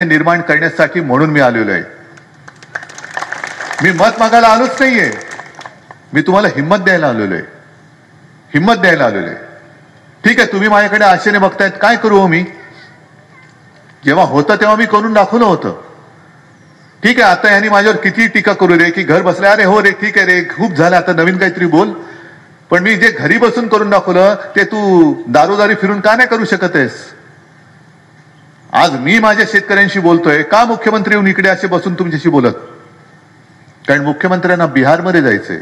निर्माण करण्यासाठी म्हणून मी आलेलो आहे। मी मत मागायला आलोच नाहीये, मी तुम्हाला हिम्मत द्यायला आलेलो आहे, हिम्मत द्यायला आलेलो आहे। ठीक आहे, तुम्ही माझ्याकडे आशेने बघतायत, काय करू मी? जेव्हा होतं तेव्हा मी करून दाखवलं होतं। ठीक आहे, आता यांनी माझ्यावर किती टीका करू रे की घर बसल्या, अरे हो रे ठीक आहे रे, खूप झालं, आता नवीन काहीतरी बोल। पण मी जे घरी बसून करून दाखवलं ते तू दारोदारी फिरून का नाही करू शकत आहेस? आज मी माझ्या शेतकऱ्यांशी बोलतोय, का मुख्यमंत्री येऊन इकडे असे बसून तुमच्याशी बोलत? कारण मुख्यमंत्र्यांना बिहारमध्ये जायचंय,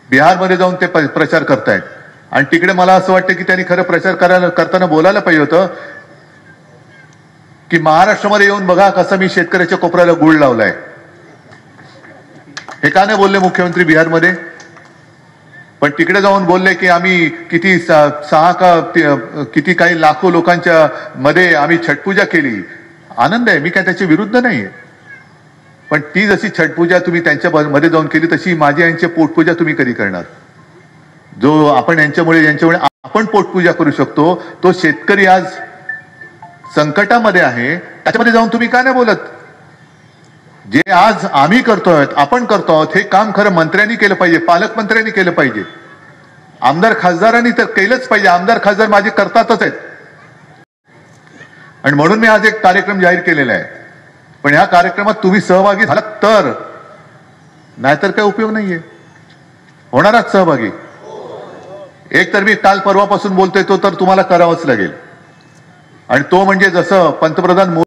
बिहारमध्ये जाऊन ते प्रचार करतायत। आणि तिकडे मला असं वाटतं की त्यांनी खरं प्रचार करताना बोलायला पाहिजे होतं की महाराष्ट्रामध्ये येऊन बघा कसं मी शेतकऱ्याच्या कोपऱ्याला गुळ लावलाय। हे का नाही बोलले मुख्यमंत्री बिहारमध्ये? पण तिकडे जाऊन बोलले की आम्ही किती किती काही लाखो लोकांच्या मध्ये आम्ही छटपूजा केली। आनंद आहे, मी काय त्याच्या विरुद्ध नाहीये, पण ती जशी छटपूजा तुम्ही त्यांच्या मध्ये जाऊन केली तशी माझी यांची पोटपूजा तुम्ही कधी करणार? जो आपण यांच्यामुळे आपण पोटपूजा करू शकतो, तो शेतकरी आज संकटामध्ये आहे, त्याच्यामध्ये जाऊन तुम्ही का नाही बोलत? जे आज आम्ही करतोय, आपण करतोय, हे काम खरं मंत्र्यांनी केलं पाहिजे, पालकमंत्र्यांनी केलं पाहिजे, आमदार खासदारांनी तर केलंच पाहिजे। आमदार खासदार माझे करतातच आहेत, आणि म्हणून मी आज एक कार्यक्रम जाहीर केलेला आहे। पण ह्या कार्यक्रमात तुम्ही सहभागी झालात तर, नाहीतर काय उपयोग नाहीये। होणारच सहभागी? एक तर मी काल परवापासून बोलतोय तो तर तुम्हाला करावंच लागेल, आणि तो म्हणजे जसं पंतप्रधान